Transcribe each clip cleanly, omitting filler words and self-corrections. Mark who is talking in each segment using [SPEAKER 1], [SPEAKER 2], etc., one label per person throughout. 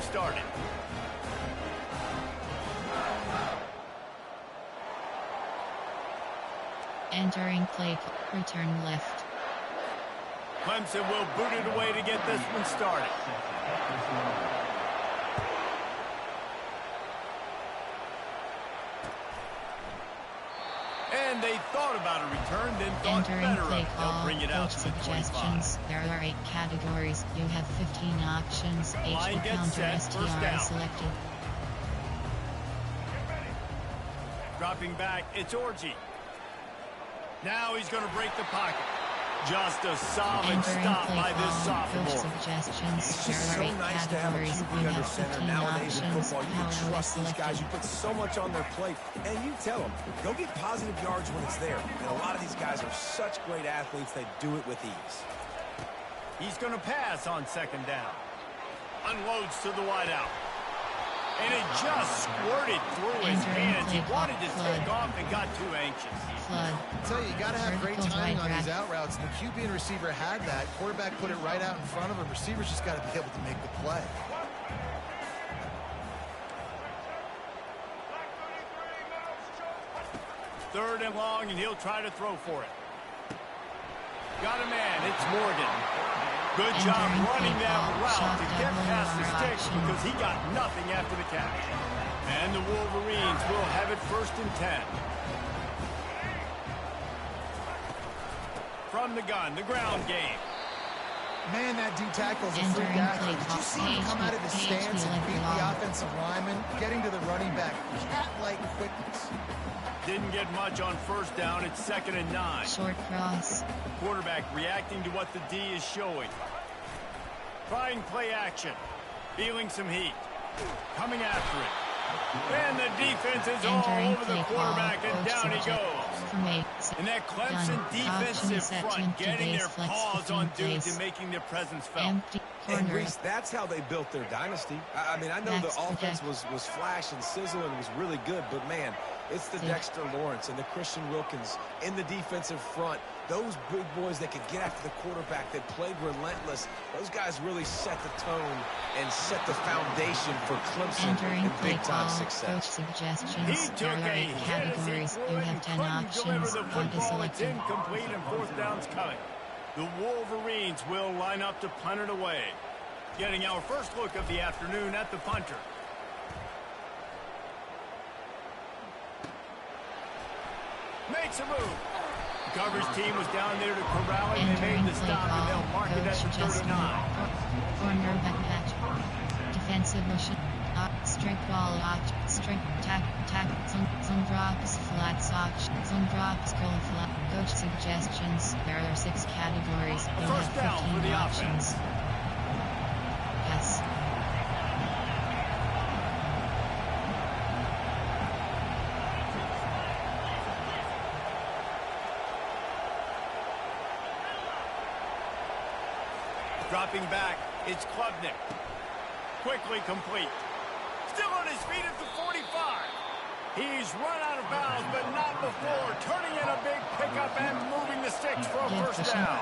[SPEAKER 1] started.
[SPEAKER 2] Entering play, return left.
[SPEAKER 1] Clemson will boot it away to get this one started. And they thought about a return, then thought better of it. They'll bring it out to the 25.
[SPEAKER 2] There are 8 categories. You have 15 options. H
[SPEAKER 1] Line
[SPEAKER 2] for
[SPEAKER 1] gets
[SPEAKER 2] counter
[SPEAKER 1] set,
[SPEAKER 2] STR
[SPEAKER 1] first down.
[SPEAKER 2] selected.
[SPEAKER 1] Dropping back, it's Orji. Now he's going to break the pocket. Just a solid
[SPEAKER 2] Entering
[SPEAKER 1] stop
[SPEAKER 2] play
[SPEAKER 1] by this
[SPEAKER 2] call,
[SPEAKER 1] sophomore.
[SPEAKER 2] coach suggestions.
[SPEAKER 3] It's
[SPEAKER 2] There
[SPEAKER 3] just
[SPEAKER 2] are
[SPEAKER 3] so
[SPEAKER 2] 8
[SPEAKER 3] nice to have a
[SPEAKER 2] categories.
[SPEAKER 3] QB
[SPEAKER 2] You
[SPEAKER 3] under
[SPEAKER 2] have
[SPEAKER 3] center
[SPEAKER 2] 15
[SPEAKER 3] nowadays in
[SPEAKER 2] options.
[SPEAKER 3] football. You can
[SPEAKER 2] Power
[SPEAKER 3] trust these
[SPEAKER 2] selected.
[SPEAKER 3] guys. You put so much on their plate, and you tell them, go get positive yards when it's there. And a lot of these guys are such great athletes, they do it with ease.
[SPEAKER 1] He's going to pass on second down. Unloads to the wideout. And it just squirted through his hands. He wanted to take off and got too anxious.
[SPEAKER 2] Flood.
[SPEAKER 4] I tell you, you got to have great
[SPEAKER 2] Vertical
[SPEAKER 4] timing on
[SPEAKER 2] right
[SPEAKER 4] these out routes. The QB and receiver had that. Quarterback put it right out in front of him. Receivers just got to be able to make the play.
[SPEAKER 1] Third and long, and he'll try to throw for it. Got a man. It's Morgan. Good job running that route to get past the sticks because he got nothing after the catch. And the Wolverines will have it 1st and 10. From the gun, the ground game.
[SPEAKER 4] Man, that D tackle's a freak athlete. Did you see him come out of his stance and beat the offensive lineman? Getting to the running back, cat-like quickness.
[SPEAKER 1] Didn't get much on first down. It's 2nd and 9.
[SPEAKER 2] Short cross.
[SPEAKER 1] Quarterback reacting to what the D is showing. Trying play action. Feeling some heat. Coming after it. And the defense is all over the quarterback, and down he goes. And that Clemson defensive front getting their paws on dudes and making their presence felt.
[SPEAKER 3] And Reese, that's how they built their dynasty. I mean, I know the offense was flash and sizzle and was really good, but man, it's the Dexter Lawrence and the Christian Wilkins in the defensive front. Those big boys that could get after the quarterback, that played relentless. Those guys really set the tone and set the foundation for Clemson and big-time success.
[SPEAKER 2] Coach suggestions.
[SPEAKER 1] He took
[SPEAKER 2] There are
[SPEAKER 1] a
[SPEAKER 2] 8 categories. You have 10 options.
[SPEAKER 1] The football, it's incomplete, and 4th down's coming. The Wolverines will line up to punt it away. Getting our first look of the afternoon at the punter. Makes a move. The coverage team was down there to corral it, and they made the stop, and they'll mark it at the 3rd and 9.
[SPEAKER 2] Cornerback match. Defensive motion. Straight ball arch. Straight tack. Some drops. Flats arch. Some drops. Goal flat. Coach suggestions. There are 6 categories. You
[SPEAKER 1] First
[SPEAKER 2] have
[SPEAKER 1] down for
[SPEAKER 2] 15
[SPEAKER 1] the
[SPEAKER 2] options.
[SPEAKER 1] offense.
[SPEAKER 2] Yes.
[SPEAKER 1] Dropping back, it's Klubnik. Quickly complete. Still on his feet at the 45. He's run out of bounds, but not before. Turning in a big pickup and moving the sticks for a first down.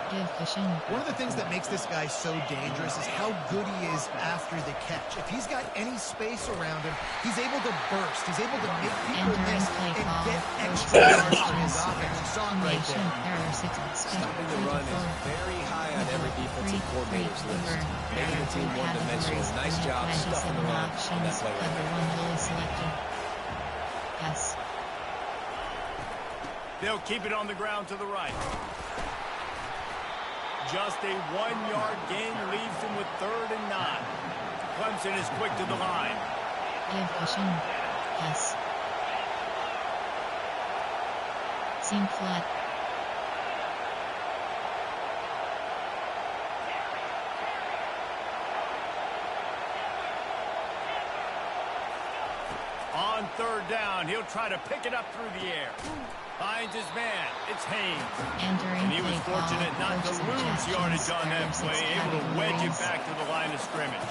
[SPEAKER 4] One of the things that makes this guy so dangerous is how good he is after the catch. If he's got any space around him, he's able to burst. He's able to make people miss and get extra yards for his offense. You saw him right there.
[SPEAKER 3] Stopping the run is very high on every defensive coordinator's list. Making the team one-dimensional. Nice job stuffing the run on that play right there.
[SPEAKER 2] Yes.
[SPEAKER 1] They'll keep it on the ground to the right. Just a 1-yard gain leaves them with 3rd and 9. Clemson is quick to the line.
[SPEAKER 2] Give pushing. Yes. Seam flat.
[SPEAKER 1] On 3rd down, he'll try to pick it up through the air. Finds his man. It's Haynes.
[SPEAKER 2] And
[SPEAKER 1] he was fortunate not to lose yardage on that play, able to wedge it back to the line of scrimmage.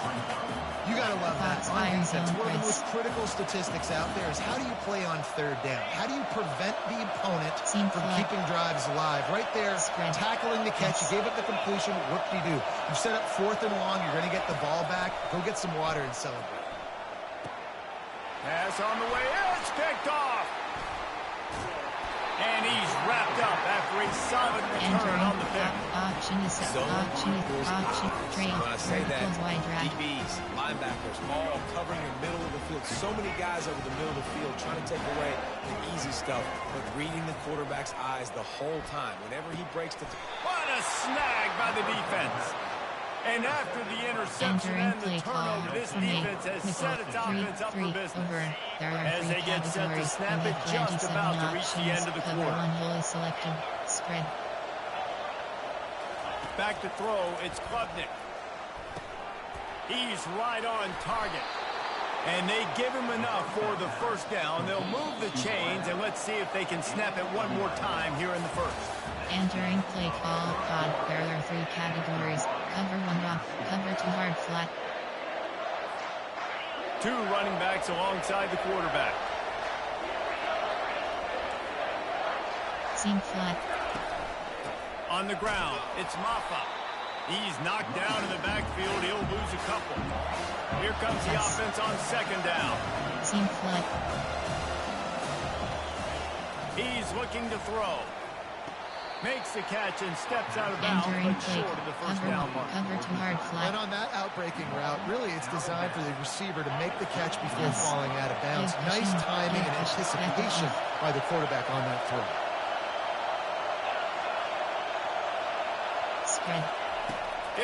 [SPEAKER 4] You got to love that. On defense, one of the most critical statistics out there is how do you play on third down? How do you prevent the opponent from keeping drives alive? Right there, tackling the catch. You gave up the completion. What do? You set up 4th and long. You're going to get the ball back. Go get some water and celebrate.
[SPEAKER 1] Pass on the way. It's picked off. And he's wrapped up after a solid return on the pick.
[SPEAKER 2] Auction is trail.
[SPEAKER 3] When I say that, DBs, linebackers, all covering the middle of the field. So many guys over the middle of the field trying to take away the easy stuff, but reading the quarterback's eyes the whole time. Whenever he breaks the...
[SPEAKER 1] What a snag by the defense. And after the interception and the turnover, this defense has set its offense up for business. As they get set to snap it just about to reach the end of the quarter.
[SPEAKER 2] Spread.
[SPEAKER 1] Back to throw, it's Klubnik. He's right on target. And they give him enough for the first down. They'll move the chains, and let's see if they can snap it one more time here in the first.
[SPEAKER 2] Entering play call, there are 3 categories. Cover 1 rock, cover 2 hard flat.
[SPEAKER 1] 2 running backs alongside the quarterback.
[SPEAKER 2] Seam flat.
[SPEAKER 1] On the ground, it's Maffa. He's knocked down in the backfield. He'll lose a couple. Here comes the offense on 2nd down.
[SPEAKER 2] Seam flat.
[SPEAKER 1] He's looking to throw. Makes the catch and steps out of bounds, but short of the first down mark.
[SPEAKER 2] Cover 2 hard flat.
[SPEAKER 4] And on that outbreaking route, really it's designed for the receiver to make the catch before falling out of bounds. Nice timing and anticipation by the quarterback on that throw.
[SPEAKER 2] Spread.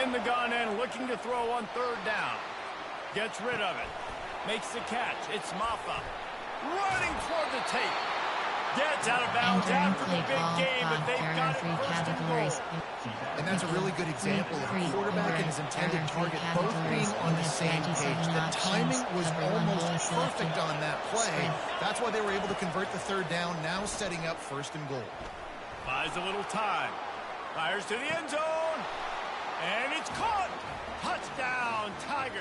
[SPEAKER 1] In the gun and looking to throw on 3rd down. Gets rid of it. Makes the catch. It's Maffa. Running toward the tape. Gets out of bounds after the big game, but they've got it first and goal.
[SPEAKER 4] And that's a really good example of a quarterback and his intended target both being on the same page. The timing was almost perfect on that play. That's why they were able to convert the 3rd down, now setting up 1st and goal.
[SPEAKER 1] Buys a little time. Fires to the end zone. And it's caught. Touchdown, Tigers.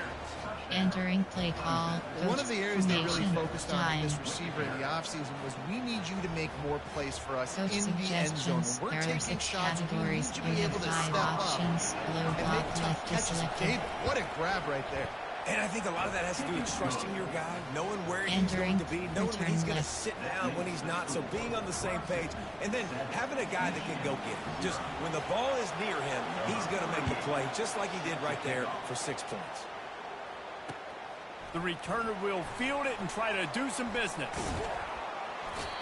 [SPEAKER 2] Entering play call.
[SPEAKER 4] One of the areas they really focused on with this receiver in the offseason was we need you to make more plays for us in the end zone. When we're taking shots, we need you to be able to step up and make tough catches. David, what a grab right there.
[SPEAKER 3] And I think a lot of that has to do with trusting your guy, knowing where he's going to be, knowing that he's going to sit down when he's not, so being on the same page, and then having a guy that can go get it. Just when the ball is near him, he's going to make the play, just like he did right there for 6 points.
[SPEAKER 1] The returner will field it and try to do some business.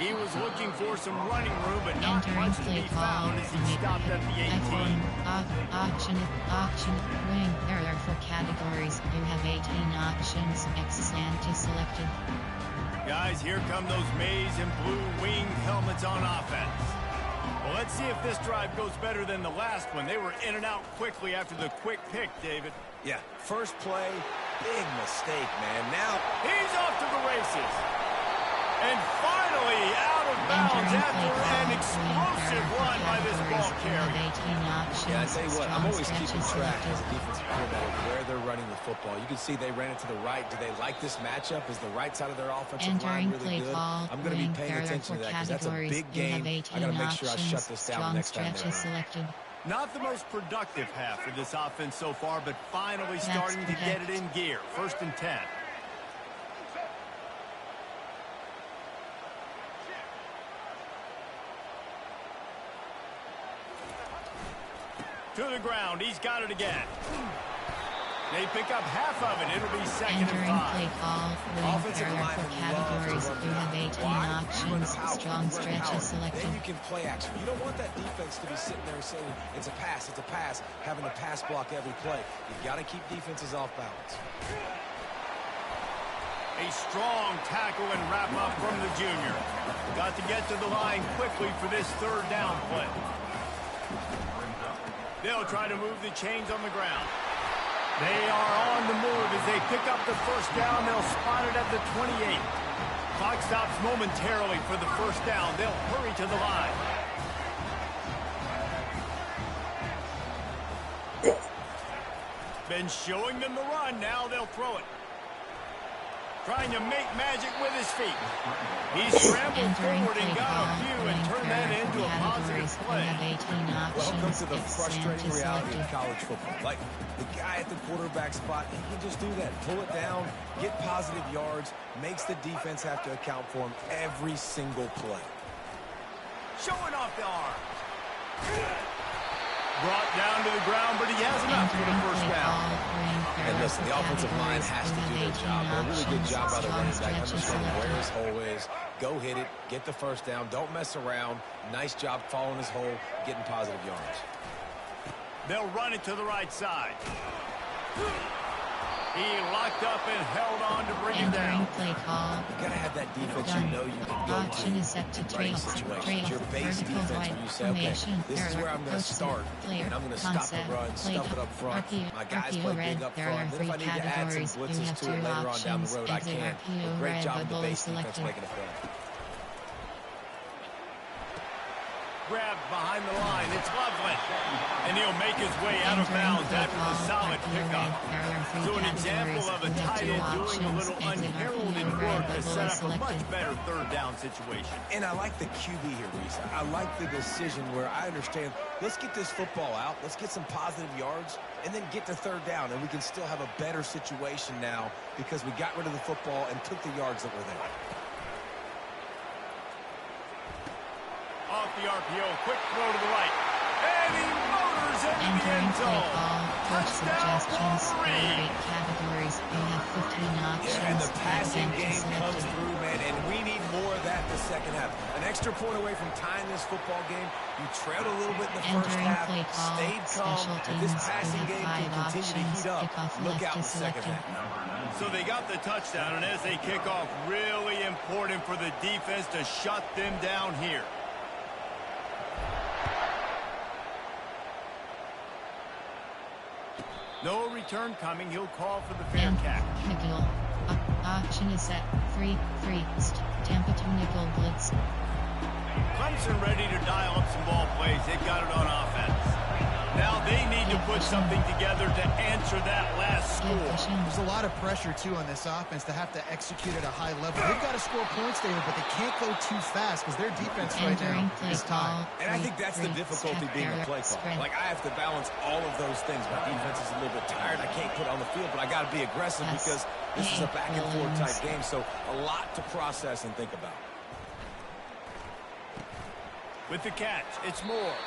[SPEAKER 1] He was looking for some running room, but not much to be found as he stopped at the 18.
[SPEAKER 2] Auction, wing. There are 4 categories. You have 18 options. X anti-selected.
[SPEAKER 1] Guys, here come those maize and blue wing helmets on offense. Well, let's see if this drive goes better than the last one. They were in and out quickly after the quick pick, David.
[SPEAKER 3] Yeah, first play, big mistake, man. Now
[SPEAKER 1] he's off to the races. And finally out of bounds after an explosive run by this ball carrier.
[SPEAKER 3] Yeah, I tell you what, I'm always keeping track as a defensive coordinator where they're running the football. You can see they ran it to the right. Do they like this matchup? Is the right side of their offensive line really good? I'm going to be paying attention to that because that's a big game. I got to make sure I shut this down next time they're on.
[SPEAKER 1] Not the most productive half for this offense so far, but finally starting to get it in gear. 1st and 10. To the ground. He's got it again. They pick up half of it. It'll be 2nd and 5.
[SPEAKER 2] Play call. Offensive line categories. You have 18 options. Strong stretches selected.
[SPEAKER 3] Then you can play action. You don't want that defense to be sitting there saying it's a pass, having to pass block every play. You've got to keep defenses off balance.
[SPEAKER 1] A strong tackle and wrap up from the junior. Got to get to the line quickly for this 3rd down play. They'll try to move the chains on the ground. They are on the move as they pick up the 1st down. They'll spot it at the 28. Clock stops momentarily for the first down. They'll hurry to the line. Been showing them the run. Now they'll throw it. Trying to make magic with his feet. He scrambled forward and got a few and turned that into a positive play.
[SPEAKER 3] Welcome to the frustrating reality of college football. Like, the guy at the quarterback spot, he can just do that. Pull it down, get positive yards, makes the defense have to account for him every single play.
[SPEAKER 1] Showing off the arm. Brought down to the ground, but he has enough for the first down.
[SPEAKER 3] And listen, the offensive line has to do their job. A really good job by the running back, understanding where his hole is. Go hit it, get the first down, don't mess around. Nice job following his hole, getting positive yards.
[SPEAKER 1] They'll run it to the right side. He locked up and held on to bring it down.
[SPEAKER 2] Play call.
[SPEAKER 3] You gotta have that defense you know you can go
[SPEAKER 2] Option
[SPEAKER 3] to
[SPEAKER 2] is set to
[SPEAKER 3] in running situations. Your base defense where you say, okay, this is where I'm going to start, and I'm going to stop the run, stuff it up front. My guys play big up front. Then if I need to add some blitzes to it later on down the road, I can. But great job of the base defense making a play.
[SPEAKER 1] Grabbed behind the line. It's Loveland. And he'll make his way out of bounds after the solid pickup. So an example of a tight end doing a little unheralded work to set up a much better third down situation.
[SPEAKER 3] And I like the QB here, Reese. I like the decision where I understand, let's get this football out, let's get some positive yards, and then get to third down, and we can still have a better situation now because we got rid of the football and took the yards that were there.
[SPEAKER 1] Off the RPO, quick throw to the right. And he motors into the end zone. Touchdown, Wolverine.
[SPEAKER 2] Categories. You have 15 options.
[SPEAKER 3] Yeah, and the passing game comes through, man, and we need more of that in the second half. An extra point away from tying this football game. You trailed a little bit in the first half, stayed calm, and this passing game can continue to heat up. Look out in the second half.
[SPEAKER 1] So they got the touchdown, and as they kick off, really important for the defense to shut them down here. No return coming. He'll call for the fair catch.
[SPEAKER 2] Nickel. Option is set. 3-3. Tampa to nickel blitz.
[SPEAKER 1] Clemson ready to dial up some ball plays. They've got it on offense. Now they need to put something together to answer that last score.
[SPEAKER 4] There's a lot of pressure, too, on this offense to have to execute at a high level. They've got to score points there, but they can't go too fast because their defense right now is tied.
[SPEAKER 3] And I think that's the difficulty being a play call. Like, I have to balance all of those things. My defense is a little bit tired. I can't put it on the field, but I got to be aggressive because this is a back-and-forth type game. So a lot to process and think about.
[SPEAKER 1] With the catch, it's Moore.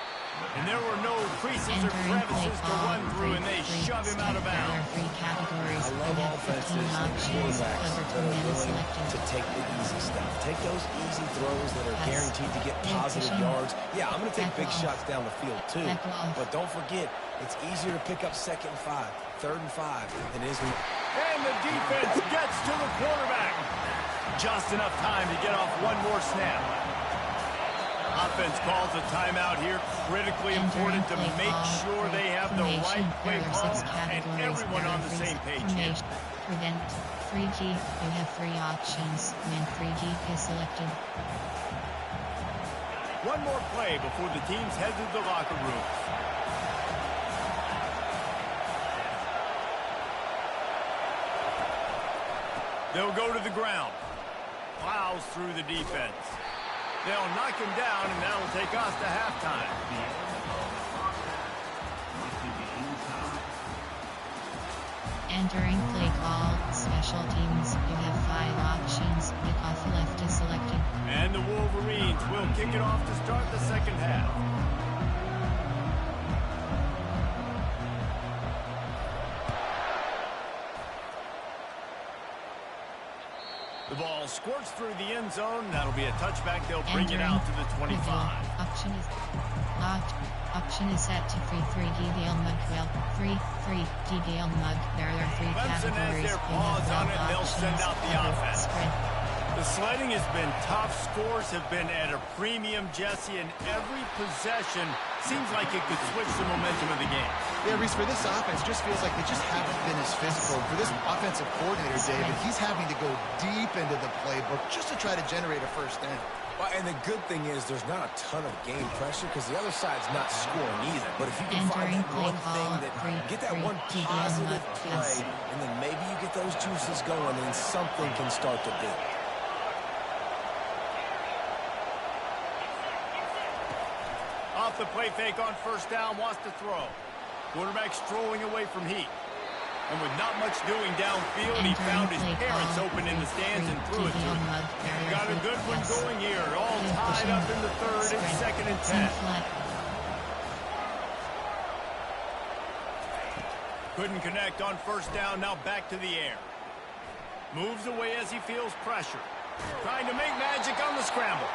[SPEAKER 1] And there were no creases or crevices to run through, and they shove him out of bounds.
[SPEAKER 3] I love offenses and quarterbacks that are willing to take the easy stuff. Take those easy throws that are guaranteed to get positive yards. Yeah, I'm going to take big shots down the field, too. But don't forget, it's easier to pick up 2nd and 5, 3rd and 5 than it is when...
[SPEAKER 1] And the defense gets to the quarterback. Just enough time to get off one more snap. Offense calls a timeout here. Critically important to make sure they have the right play call and everyone on the same page here.
[SPEAKER 2] Prevent. Free key. You have 3 options when free key is selected.
[SPEAKER 1] One more play before the teams head to the locker rooms. They'll go to the ground. Plows through the defense. They'll knock him down, and that'll take us to halftime.
[SPEAKER 2] Entering play call, special teams. You have 5 options. Kickoff left is selected.
[SPEAKER 1] And the Wolverines will kick it off to start the second half. The ball squirts through the end zone. That'll be a touchback. They'll bring it out to the 25.
[SPEAKER 2] Option is set to 3-3 DDL mug. Well, 3-3 DDL mug. There are 3
[SPEAKER 1] Clemson
[SPEAKER 2] categories.
[SPEAKER 1] has their paws on it. They'll send out the offense.
[SPEAKER 2] Spread.
[SPEAKER 1] The sledding has been tough. Scores have been at a premium, Jesse, and every possession seems like it could switch the momentum of the game.
[SPEAKER 4] Yeah, Reese, for this offense, just feels like they just haven't been as physical. For this offensive coordinator, David, he's having to go deep into the playbook just to try to generate a first down.
[SPEAKER 3] Well, and the good thing is there's not a ton of game pressure because the other side's not scoring either. But if you can find that one thing, get that one positive play, and then maybe you get those juices going and something can start to build.
[SPEAKER 1] Off the play fake on first down, wants to throw. Quarterback strolling away from heat. And with not much doing downfield, he found his parents open in the stands and threw it to him. Got a good one going here. All tied up in the third. It's 2nd and 10. Couldn't connect on first down. Now back to the air. Moves away as he feels pressure. Trying to make magic on the scramble.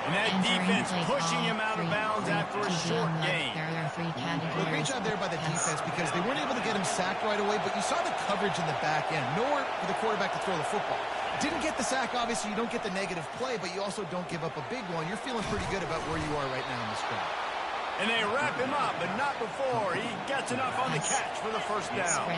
[SPEAKER 1] And that defense pushing him out of bounds after a short gain.
[SPEAKER 4] Well, great job there by the defense because they weren't able to get him sacked right away, but you saw the coverage in the back end. Nowhere for the quarterback to throw the football. Didn't get the sack, obviously. You don't get the negative play, but you also don't give up a big one. You're feeling pretty good about where you are right now in this drive.
[SPEAKER 1] And they wrap him up, but not before he gets enough on the catch for the first down.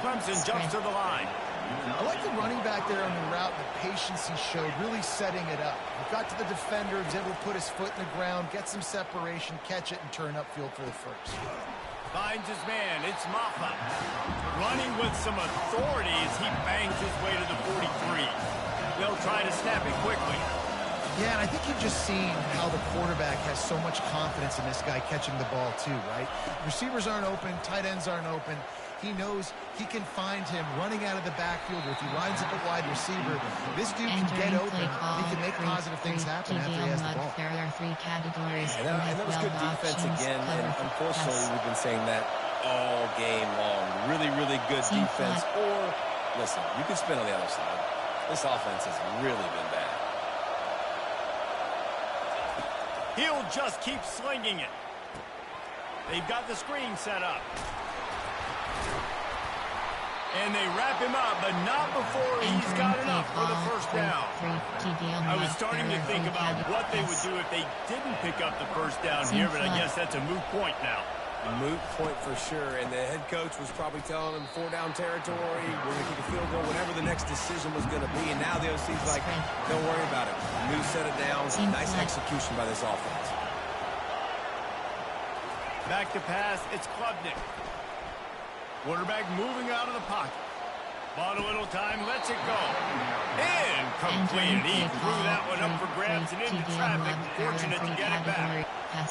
[SPEAKER 1] Clemson jumps to the line.
[SPEAKER 4] I like the running back there on the route, the patience he showed, really setting it up. He got to the defender, was able to put his foot in the ground, get some separation, catch it, and turn upfield for the first.
[SPEAKER 1] Finds his man. It's Maffa. Running with some authority as he bangs his way to the 43. They'll try to snap it quickly.
[SPEAKER 4] Yeah, and I think you've just seen how the quarterback has so much confidence in this guy catching the ball too, right? Receivers aren't open, tight ends aren't open. He knows he can find him running out of the backfield, or if he lines up a wide receiver, this dude can get open. He can make positive things happen after he has the ball.
[SPEAKER 2] There are 3 categories.
[SPEAKER 3] And that was good defense again, and unfortunately we've been saying that all game long. Really, really good defense. Or, listen, you can spin on the other side. This offense has really been bad.
[SPEAKER 1] He'll just keep slinging it. They've got the screen set up. And they wrap him up, but not before he's got enough for the first down. I was starting to think about what they would do if they didn't pick up the first down here, but I guess that's a moot point now.
[SPEAKER 3] A moot point for sure, and the head coach was probably telling them 4-down territory, we're going to kick a field goal, whatever the next decision was going to be, and now the OC's like, don't worry about it. New set of downs, nice execution by this offense.
[SPEAKER 1] Back to pass, it's Klubnik. Quarterback moving out of the pocket. Bought a little time, lets it go. Incomplete. He threw that one up for grabs and into traffic. Fortunate to get it back.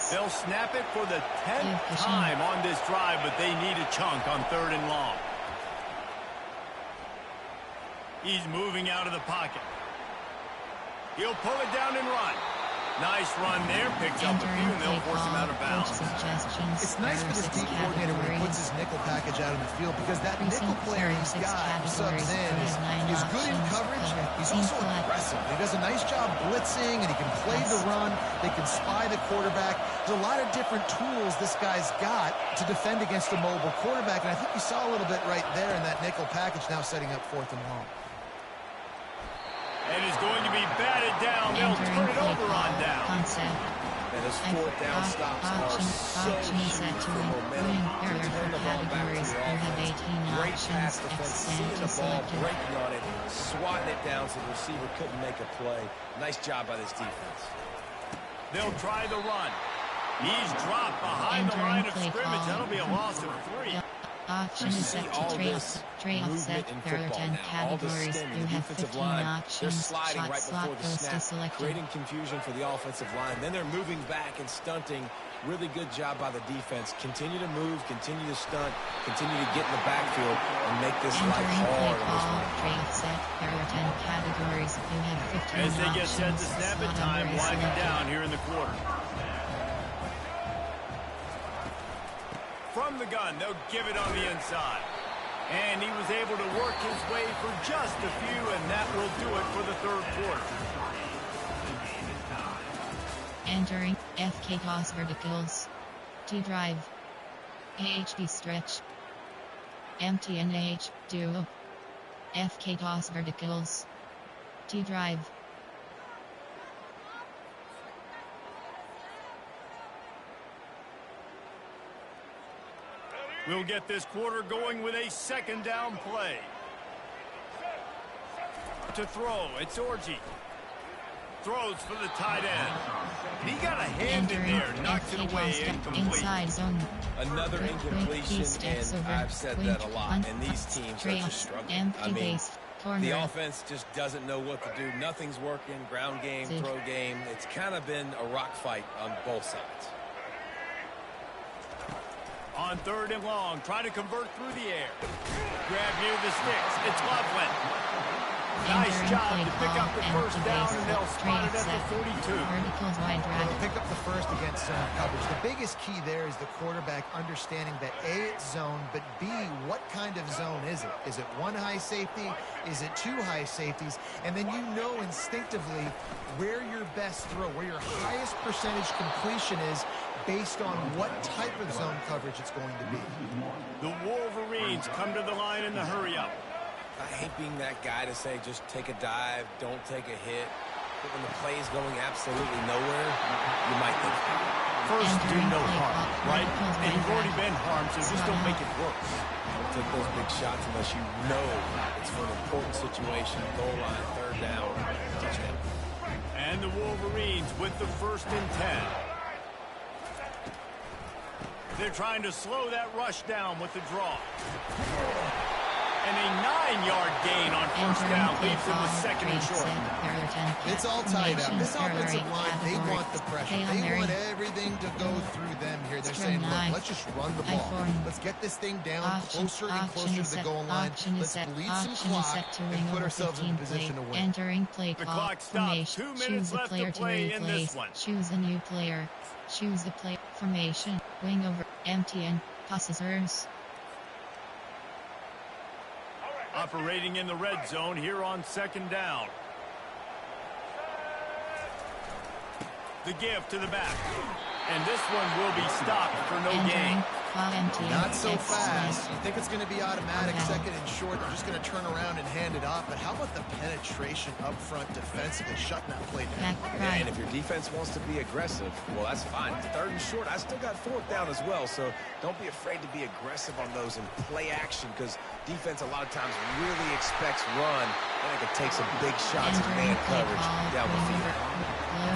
[SPEAKER 1] They'll snap it for the 10th time on this drive, but they need a chunk on 3rd and long. He's moving out of the pocket. He'll pull it down and run. Nice run there, picks up a few, and they'll force him out of bounds.
[SPEAKER 4] It's nice for this D coordinator when he puts his nickel package out in the field because that nickel player he's got who subs in is good in coverage. He's also aggressive. He does a nice job blitzing, and he can play the run. They can spy the quarterback. There's a lot of different tools this guy's got to defend against a mobile quarterback, and I think you saw a little bit right there in that nickel package now setting up 4th and long.
[SPEAKER 1] And is going to be batted down. They'll turn it over on down.
[SPEAKER 3] And his 4th down stops are so huge for momentum. Turn the ball back to the offense. Great pass defense, seeing the ball, breaking on it, swatting it down so the receiver couldn't make a play. Nice job by this defense.
[SPEAKER 1] They'll try the run. He's dropped behind the line of scrimmage. That'll be a loss of 3.
[SPEAKER 2] Auction is set to tray offset. There are 10 categories. You have 15 auctions.
[SPEAKER 3] They're sliding
[SPEAKER 2] Shot
[SPEAKER 3] right
[SPEAKER 2] slot
[SPEAKER 3] before the
[SPEAKER 2] goes to
[SPEAKER 3] snap,
[SPEAKER 2] selected.
[SPEAKER 3] creating confusion for the offensive line. Then they're moving back and stunting. Really good job by the defense. Continue to move, continue to stunt, continue to get in the backfield and make this life hard on this one.
[SPEAKER 2] Tray offset. There are 10 categories. You have 15
[SPEAKER 1] As they get set
[SPEAKER 2] auctions.
[SPEAKER 1] to snap it,
[SPEAKER 2] Slot
[SPEAKER 1] time
[SPEAKER 2] number is
[SPEAKER 1] winding
[SPEAKER 2] selected.
[SPEAKER 1] down here in the quarter. From the gun, they'll give it on the inside. And he was able to work his way for just a few, and that will do it for the 3rd quarter.
[SPEAKER 2] Entering FK toss verticals. T drive. AHD stretch. MTNH duo. FK toss verticals. Empty drive.
[SPEAKER 1] We'll get this quarter going with a second down play. To throw, it's Orji. Throws for the tight end. He got a hand in there, knocks it away, incomplete.
[SPEAKER 2] Inside zone.
[SPEAKER 3] Another incompletion, and I've said that a lot, and these teams are just struggling. I mean, the offense just doesn't know what to do. Nothing's working, ground game, throw game. It's kind of been a rock fight on both sides.
[SPEAKER 1] On 3rd and long, trying to convert through the air. Grab near the sticks. It's Loveland. Nice job to pick up the first down, and they'll spot it at the 42.
[SPEAKER 4] They'll pick up the first against zone coverage. The biggest key there is the quarterback understanding that A, it's zone, but B, what kind of zone is it? Is it one high safety? Is it two high safeties? And then you know instinctively where your best throw, where your highest percentage completion is based on what type of zone coverage it's going to be.
[SPEAKER 1] The Wolverines come to the line in the hurry-up.
[SPEAKER 3] I hate being that guy to say just take a dive, don't take a hit. But when the play's going absolutely nowhere, you might think,
[SPEAKER 1] first, do no harm, right? And you've already been harmed, so just don't make it worse.
[SPEAKER 3] Don't take those big shots unless you know it's for an important situation, goal line, 3rd down, touchdown.
[SPEAKER 1] And the Wolverines with the 1st and 10. They're trying to slow that rush down with the draw. And a 9-yard gain on 1st down leaves them with 2nd and short.
[SPEAKER 4] It's all tied up. This offensive line, they want the pressure. They want everything to go through them here. They're saying, look, let's just run the ball. Let's get this thing down closer and closer to the goal line. Let's bleed some clock and put ourselves in position to win.
[SPEAKER 2] Entering play
[SPEAKER 1] The
[SPEAKER 2] call.
[SPEAKER 1] clock stops. 2 minutes left to play in this one.
[SPEAKER 2] Choose a new player. Choose the play formation. Wing over. Empty and passers.
[SPEAKER 1] Operating in the red zone here on 2nd down. The give to the back. And this one will be stopped for no gain.
[SPEAKER 4] Not so fast. You think it's going to be automatic, 2nd and short. They're just going to turn around and hand it off. But how about the penetration up front defensively, shutting that play down?
[SPEAKER 3] Yeah, and if your defense wants to be aggressive, well, that's fine. 3rd and short, I still got 4th down as well. So don't be afraid to be aggressive on those and play action, because defense a lot of times really expects run. And it can take some big shots and man coverage down the field.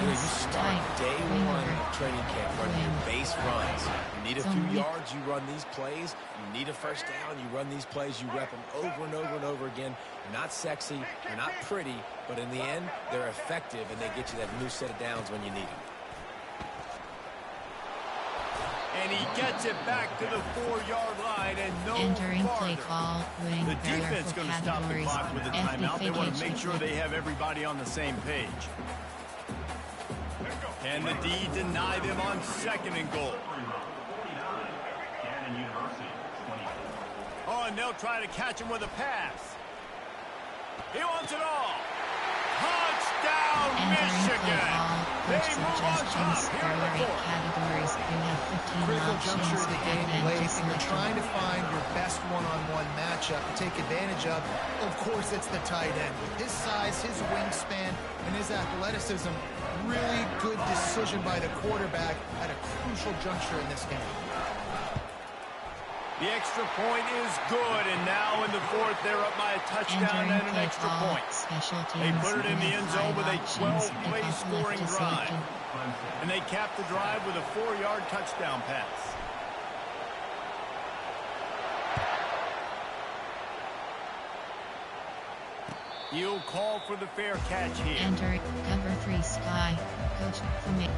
[SPEAKER 3] You start day 1 of training camp running your base runs. You need a few yards, you run these plays. You need a 1st down, you run these plays. You rep them over and over and over again. They're not sexy, they're not pretty, but in the end, they're effective, and they get you that new set of downs when you need them.
[SPEAKER 1] And he gets it back to the 4-yard line and no
[SPEAKER 2] Entering
[SPEAKER 1] farther.
[SPEAKER 2] Play call.
[SPEAKER 1] The defense going to stop the clock with a timeout. They want to make sure they have everybody on the same page. And the D deny them on 2nd and goal. Oh, and they'll try to catch him with a pass. He wants it all. Touchdown, Michigan. They move on top here in the 4th.
[SPEAKER 2] Categories. You have 15
[SPEAKER 4] Critical
[SPEAKER 2] options
[SPEAKER 4] juncture of the game late, and you're trying to find your best one-on-one matchup to take advantage of. Of course, it's the tight end. With his size, his wingspan, and his athleticism, really good decision by the quarterback at a crucial juncture in this game.
[SPEAKER 1] The extra point is good, and now in the 4th, they're up by a touchdown and an extra point. They put it in the end zone with a 12-play scoring drive. And they cap the drive with a 4-yard touchdown pass. He'll call for the fair catch here.
[SPEAKER 2] Enter cover 3 sky. Coach for me.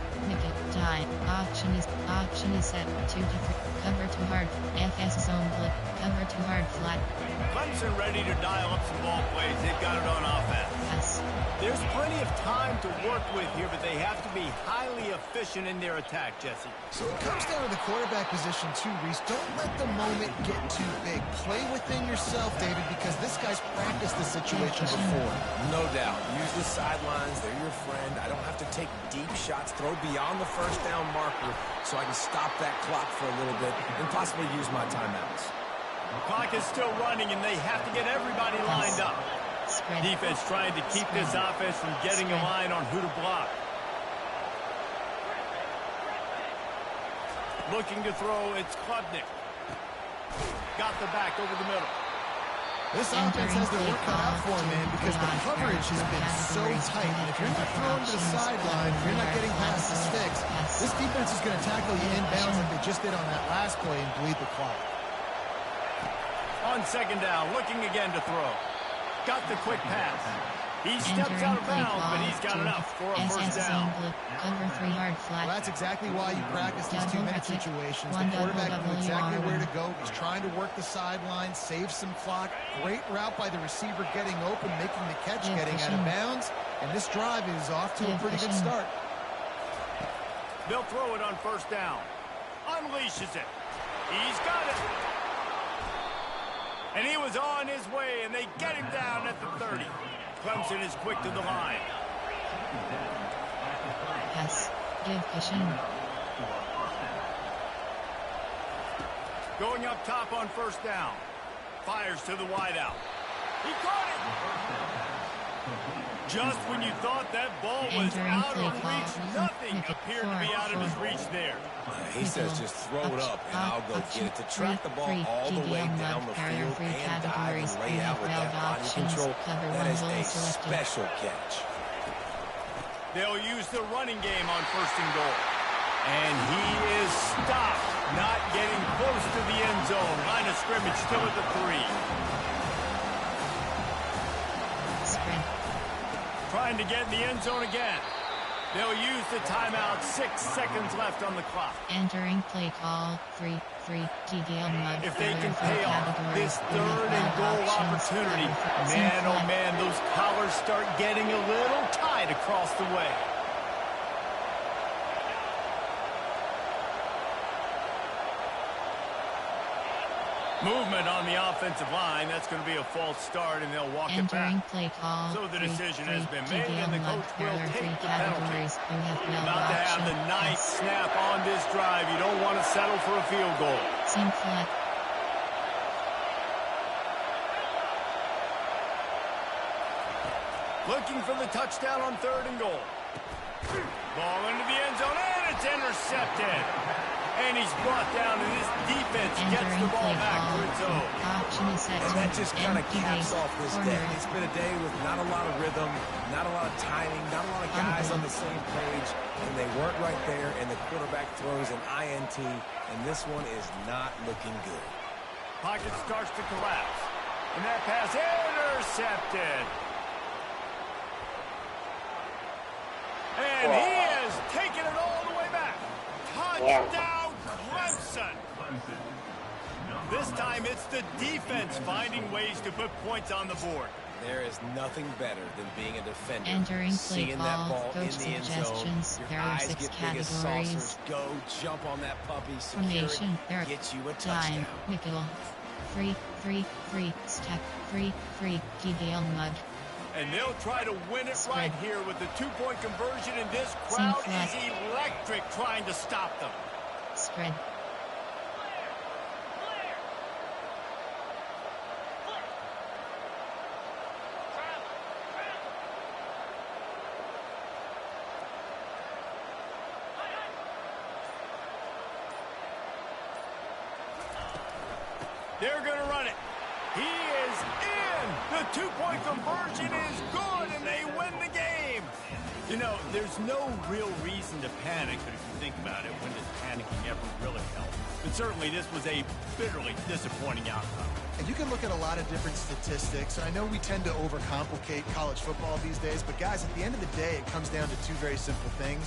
[SPEAKER 2] Time. Option is set. 2 different. Cover 2 hard. FS zone blip. Cover 2 hard flat.
[SPEAKER 1] Clemson ready to dial up some ball plays. They've got it on offense.
[SPEAKER 2] Yes.
[SPEAKER 1] There's plenty of time to work with here, but they have to be highly efficient in their attack, Jesse.
[SPEAKER 4] So it comes down to the quarterback position too, Reese. Don't let the moment get too big. Play within yourself, David, because this guy's practiced the situation before.
[SPEAKER 3] No doubt. Use the sidelines. They're your friend. I don't have to take deep shots, throw beyond the 1st down marker so I can stop that clock for a little bit and possibly use my timeouts.
[SPEAKER 1] The clock is still running, and they have to get everybody lined up. Defense trying to keep this offense from getting a line on who to block. Looking to throw, it's Klubnik. Got the back over the middle.
[SPEAKER 4] This offense has their work cut out for them, man, because the coverage has been so tight. And if you're not throwing to the sideline, if you're not getting past the sticks, this defense is going to tackle you inbounds like they just did on that last play and bleed the clock.
[SPEAKER 1] On second down, looking again to throw. Got the quick pass. He steps out of bounds, but he's got enough for a first down.
[SPEAKER 2] Over 3-yard flat.
[SPEAKER 4] Well, that's exactly why you practice these 2-minute situations. The quarterback knows exactly where to go. He's trying to work the sideline, save some clock. Great route by the receiver getting open, making the catch, getting out of bounds. And this drive is off to a pretty good start.
[SPEAKER 1] They'll throw it on first down. Unleashes it. He's got it. And he was on his way, and they get him down at the 30. Clemson is quick to the line.
[SPEAKER 2] Pass. Give cushion.
[SPEAKER 1] Going up top on first down. Fires to the wideout. He caught it! Just when you thought that ball was out of reach, nothing appeared to be out of his reach there.
[SPEAKER 3] He says just throw it up, and I'll go get it. To track the ball all the way down the field and dive and lay out with that body control, that is a special catch.
[SPEAKER 1] They'll use the running game on first and goal. And he is stopped, not getting close to the end zone. Line of scrimmage still at the 3.
[SPEAKER 2] Sprint.
[SPEAKER 1] Trying to get in the end zone again. They'll use the timeout. 6 seconds left on the clock.
[SPEAKER 2] Entering play call. 3.
[SPEAKER 1] If they can pay off this third and goal opportunity, man, oh man, those collars start getting a little tight across the way. Movement on the offensive line. That's going to be a false start, and they'll walk it back.
[SPEAKER 2] Play call.
[SPEAKER 1] So the decision has been made, and the coach will take the penalty. About to have the ninth snap on this drive. You don't want to settle for a field goal.
[SPEAKER 2] Seam flat.
[SPEAKER 1] Looking for the touchdown on third and goal. Ball into the end zone, and it's intercepted. And he's brought down, and this defense gets the ball back to its own.
[SPEAKER 3] And that just kind of caps off this day. It's been a day with not a lot of rhythm, not a lot of timing, not a lot of guys on the same page, and they weren't right there, and the quarterback throws an INT, and this one is not looking good.
[SPEAKER 1] Pocket starts to collapse, and that pass intercepted. And he has taken it all the way back. Touchdown, Clemson. This time it's the defense finding ways to put points on the board.
[SPEAKER 3] There is nothing better than being a defender.
[SPEAKER 2] Entering
[SPEAKER 3] seeing that ball in
[SPEAKER 2] coach
[SPEAKER 3] the end zone.
[SPEAKER 2] There are 6 categories.
[SPEAKER 3] Go jump on that puppy.
[SPEAKER 2] Formation. There
[SPEAKER 3] get you a touchdown.
[SPEAKER 2] Nickel. Free. Step. Free. TDL mud.
[SPEAKER 1] And they'll try to win it right here with the 2-point conversion, and this crowd is electric trying to stop them.
[SPEAKER 2] Spread.
[SPEAKER 1] They're going to run it. He is in. The 2-point conversion is good, and they win the game. You know, there's no real reason to panic, but if you think about it, when does panicking ever really help? But certainly this was a bitterly disappointing outcome.
[SPEAKER 4] And you can look at a lot of different statistics. I know we tend to overcomplicate college football these days, but guys, at the end of the day, it comes down to 2 very simple things.